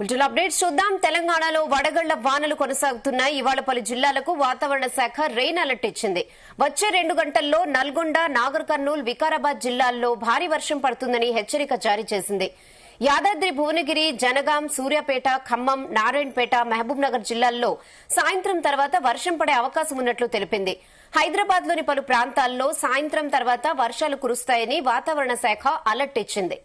Bulletin updates చూద్దాం. తెలంగాణలో వడగళ్ల వానలు కొనసాగుతున్నాయి. ఇవాళ పలు జిల్లాలకు వాతావరణ శాఖ రెయిన్ అలర్ట్ ఇచ్చింది. వచ్చే 2 గంటల్లో నల్గొండ, నాగర్ కర్నూల్, వికారాబాద్ జిల్లాల్లో భారీ వర్షం పడుతుందని హెచ్చరిక జారీ చేసింది. యాదాద్రి, భువనగిరి, జనగాం, సూర్యాపేట, ఖమ్మం, నారాయణపేట, మహబూబ్ నగర్ జిల్లాల్లో సాయంత్రం తర్వాత వర్షం పడే అవకాశం ఉన్నట్లు తెలిపింది. హైదరాబాద్ లోని పలు ప్రాంతాల్లో సాయంత్రం తర్వాత వర్షాలు కురుస్తాయని వాతావరణ శాఖ అలర్ట్ ఇచ్చింది.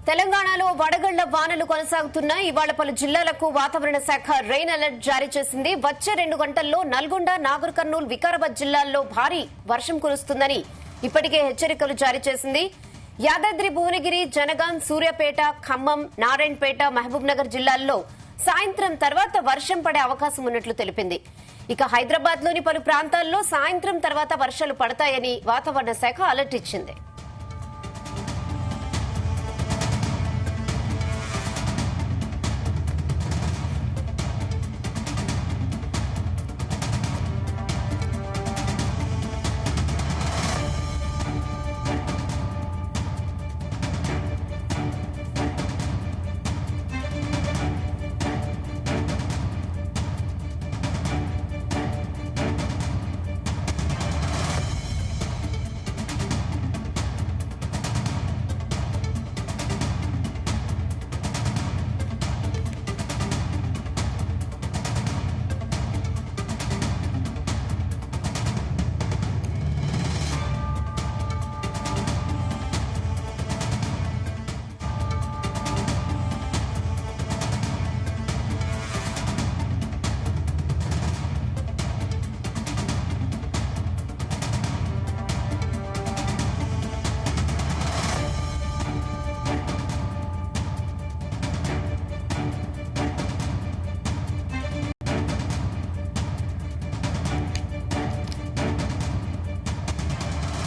తెలంగాణలో వడగళ్ల వానలు కొనసాగుతున్నాయి. ఇవాళ పలు జిల్లాలకు వాతావరణ శాఖ రెయిన్ అలర్ట్ జారీ చేసింది. వచ్చే 2 గంటల్లో నల్గొండ, నాగర్ కర్నూల్, వికారాబాద్ జిల్లాల్లో భారీ వర్షం కురుస్తుందని ఇప్పటికే హెచ్చరికలు జారీ చేసింది. యాదాద్రి, భువనగిరి, జనగాం, సూర్యాపేట, ఖమ్మం, నారాయణపేట, మహబూబ్ నగర్ జిల్లాల్లో సాయంత్రం తర్వాత వర్షం పడే అవకాశం ఉన్నట్లు తెలిపింది. ఇక హైదరాబాద్ లోని పలు ప్రాంతాల్లో సాయంత్రం తర్వాత వర్షాలు పడతాయని వాతావరణ శాఖ అలర్ట్ ఇచ్చింది.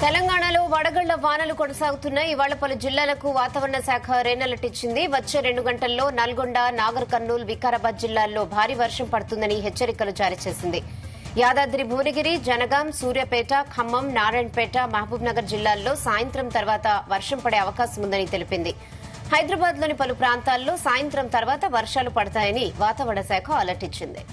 తెలంగాణలో వడగళ్ల వానలు కొనసాగుతున్నాయి. ఇవాళ పలు జిల్లాలకు వాతావరణ శాఖ రెయిన్ అలర్ట్ ఇచ్చింది. వచ్చే 2 గంటల్లో నల్గొండ, నాగర్ కర్నూల్, వికారాబాద్ జిల్లాల్లో భారీ వర్షం పడుతుందని హెచ్చరికలు జారీ చేసింది. యాదాద్రి, భువనగిరి, జనగాం, సూర్యాపేట, ఖమ్మం, నారాయణపేట, మహబూబ్ నగర్ జిల్లాల్లో సాయంత్రం తర్వాత వర్షం పడే అవకాశం ఉందని తెలిపింది. హైదరాబాద్ లోని పలు ప్రాంతాల్లో సాయంత్రం తర్వాత వర్షాలు పడతాయని వాతావరణ శాఖ అలర్ట్ ఇచ్చింది.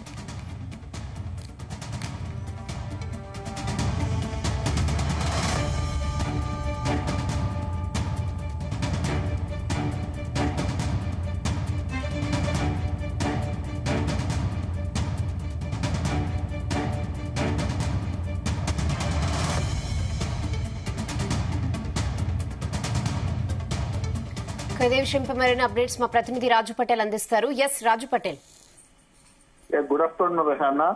ఇదే విషయంపై మరిన్ని అప్డేట్స్ మా ప్రతినిధి రాజు పటేల్ అందిస్తారు. Yes Raju Patel. Good afternoon Rehana.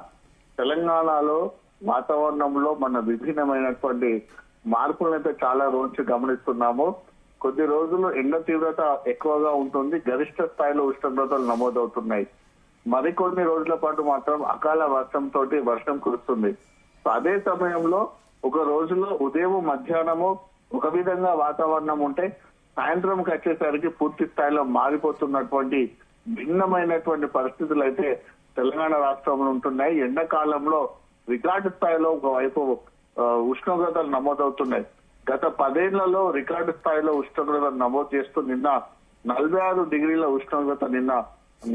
తెలంగాణలో వాతావరణంలో మన విభిన్నమైనటువంటి మార్పులనైతే చాలా రోజు గమనిస్తున్నాము. కొద్ది రోజులు ఎండ తీవ్రత ఎక్కువగా ఉంటుంది, గరిష్ట స్థాయిలో ఉష్ణోగ్రతలు నమోదవుతున్నాయి. మరికొన్ని రోజుల పాటు మాత్రం అకాల వర్షంతో వర్షం కురుస్తుంది. అదే సమయంలో ఒక రోజులో ఉదయం, మధ్యాహ్నము ఒక విధంగా వాతావరణం ఉంటే సాయంత్రంకి వచ్చేసరికి పూర్తి స్థాయిలో మారిపోతున్నటువంటి భిన్నమైనటువంటి పరిస్థితులు అయితే తెలంగాణ రాష్ట్రంలో ఉంటున్నాయి. ఎండాకాలంలో రికార్డు స్థాయిలో ఒకవైపు ఉష్ణోగ్రతలు నమోదవుతున్నాయి. గత 10 ఏళ్లలో రికార్డు స్థాయిలో ఉష్ణోగ్రతలు నమోదు చేస్తూ నిన్న 46 డిగ్రీల ఉష్ణోగ్రత నిన్న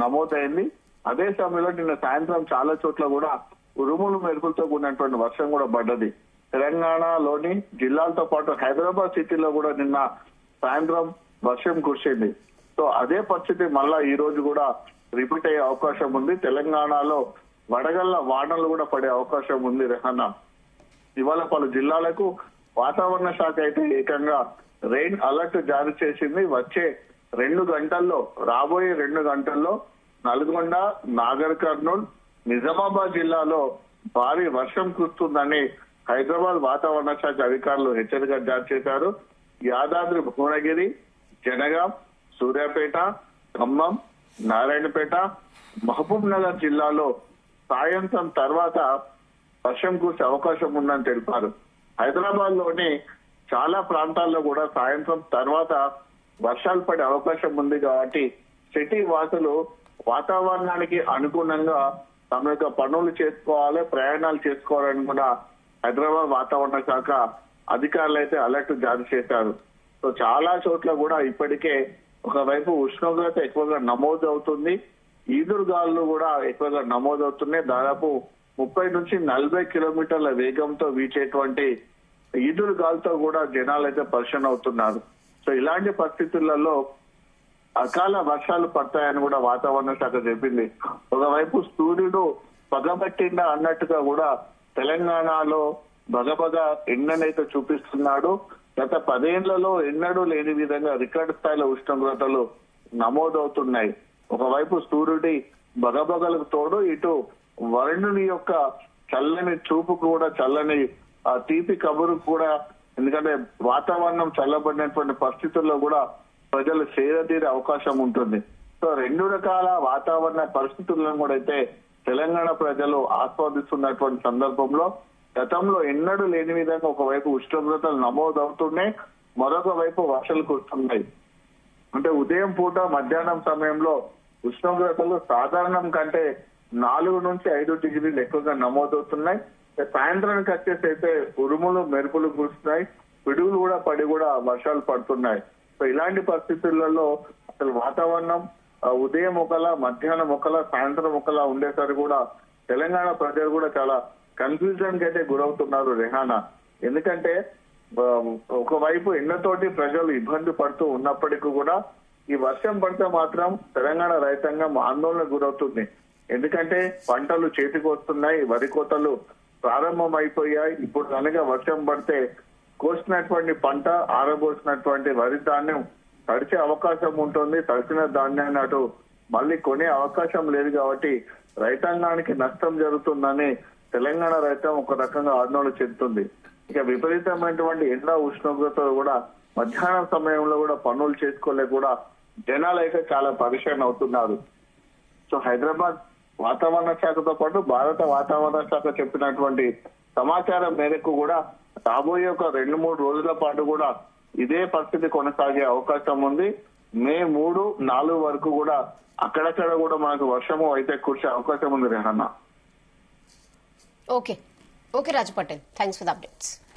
నమోదైంది. అదే సమయంలో నిన్న సాయంత్రం చాలా చోట్ల కూడా ఉరుములు మెరుపులతో కూడినటువంటి వర్షం కూడా పడ్డది. తెలంగాణలోని జిల్లాలతో పాటు హైదరాబాద్ సిటీలో కూడా నిన్న సాయంత్రం వర్షం కురిసింది. సో అదే పరిస్థితి మళ్ళా ఈ రోజు కూడా రిపీట్ అయ్యే అవకాశం ఉంది. తెలంగాణలో వడగళ్ల వానలు కూడా పడే అవకాశం ఉంది రెహానా. ఇవాళ పలు జిల్లాలకు వాతావరణ శాఖ అయితే ఏకంగా రెయిన్ అలర్ట్ జారీ చేసింది. వచ్చే 2 గంటల్లో, రాబోయే 2 గంటల్లో నల్గొండ, నాగర్ కర్నూల్, నిజామాబాద్ జిల్లాలో భారీ వర్షం కురుస్తుందని హైదరాబాద్ వాతావరణ శాఖ అధికారులు హెచ్చరిక జారీ చేశారు. యాదాద్రి భువనగిరి, జనగాం, సూర్యాపేట, ఖమ్మం, నారాయణపేట, మహబూబ్ నగర్ జిల్లాలో సాయంత్రం తర్వాత వర్షం కురిసే అవకాశం ఉందని తెలిపారు. హైదరాబాద్ లోని చాలా ప్రాంతాల్లో కూడా సాయంత్రం తర్వాత వర్షాలు పడే అవకాశం ఉంది కాబట్టి సిటీ వాసులు వాతావరణానికి అనుగుణంగా తమ యొక్క పనులు చేసుకోవాలి, ప్రయాణాలు చేసుకోవాలని కూడా హైదరాబాద్ వాతావరణ శాఖ అధికారులు అయితే అలర్ట్ జారీ చేశారు. సో చాలా చోట్ల కూడా ఇప్పటికే ఒకవైపు ఉష్ణోగ్రత ఎక్కువగా నమోదు అవుతుంది, ఈదురుగాలు కూడా ఎక్కువగా నమోదవుతున్నాయి. దాదాపు 30 నుంచి 40 కిలోమీటర్ల వేగంతో వీచేటువంటి ఈదురుగాలతో కూడా జనాలు అయితే పరిశీలన అవుతున్నారు. సో ఇలాంటి పరిస్థితులలో అకాల వర్షాలు పడతాయని కూడా వాతావరణ శాఖ చెప్పింది. ఒకవైపు సూర్యుడు పగబట్టిండా అన్నట్టుగా కూడా తెలంగాణలో బగబగ ఎండనైతే చూపిస్తున్నాడు. గత 10 ఏళ్లలో ఎన్నడూ లేని విధంగా రికార్డు స్థాయిలో ఉష్ణోగ్రతలు నమోదవుతున్నాయి. ఒకవైపు సూర్యుడి బగబగలకు తోడు ఇటు వరుణుని యొక్క చల్లని చూపు కూడా, చల్లని తీపి కబురు కూడా, ఎందుకంటే వాతావరణం చల్లబడినటువంటి పరిస్థితుల్లో కూడా ప్రజలు సేదతీరే అవకాశం ఉంటుంది. సో 2 రకాల వాతావరణ పరిస్థితులను కూడా అయితే తెలంగాణ ప్రజలు ఆస్వాదిస్తున్నటువంటి సందర్భంలో గతంలో ఎన్నడూ లేని విధంగా ఒకవైపు ఉష్ణోగ్రతలు నమోదవుతున్నాయి, మరొక వైపు వర్షాలు కురుస్తున్నాయి. అంటే ఉదయం పూట, మధ్యాహ్నం సమయంలో ఉష్ణోగ్రతలు సాధారణం కంటే 4 నుంచి 5 డిగ్రీలు ఎక్కువగా నమోదవుతున్నాయి. సాయంత్రానికి వచ్చేసి అయితే ఉరుములు, మెరుపులు కురుస్తున్నాయి, పిడుగులు కూడా పడి కూడా వర్షాలు పడుతున్నాయి. సో ఇలాంటి పరిస్థితులలో అసలు వాతావరణం ఉదయం ఒకలా, మధ్యాహ్నం ఒకలా, సాయంత్రం ఒకలా ఉండేసరికి కూడా తెలంగాణ ప్రజలు కూడా చాలా కన్ఫ్యూజన్ కి అయితే గురవుతున్నారు రెహానా. ఎందుకంటే ఒకవైపు ఎండతోటి ప్రజలు ఇబ్బంది పడుతూ ఉన్నప్పటికీ కూడా ఈ వర్షం పడితే మాత్రం తెలంగాణ రైతాంగం ఆందోళన గురవుతుంది. ఎందుకంటే పంటలు చేతికి వస్తున్నాయి, వరి కోతలు ప్రారంభం అయిపోయాయి. ఇప్పుడు కనుక వర్షం పడితే కోసినటువంటి పంట, ఆరబోసినటువంటి వరి ధాన్యం తడిచే అవకాశం ఉంటుంది. తడిచిన ధాన్యాన్ని అటు మళ్ళీ కొనే అవకాశం లేదు కాబట్టి రైతాంగానికి నష్టం జరుగుతుందని తెలంగాణ రైతాంగం ఒక రకంగా ఆందోళన చెందుతుంది. ఇక విపరీతమైనటువంటి ఎండ ఉష్ణోగ్రతలు కూడా మధ్యాహ్నం సమయంలో కూడా పనులు చేసుకోలేక కూడా జనాలు అయితే చాలా పరిశీలన అవుతున్నారు. సో హైదరాబాద్ వాతావరణ శాఖతో పాటు భారత వాతావరణ శాఖ చెప్పినటువంటి సమాచారం మేరకు కూడా రాబోయే ఒక 2-3 రోజుల పాటు కూడా ఇదే పరిస్థితి కొనసాగే అవకాశం ఉంది. మే 3, 4 వరకు కూడా అక్కడక్కడ కూడా మనకు వర్షము అయితే కురిసే అవకాశం ఉంది Rehana. Okay Raju Patel, thanks for the updates.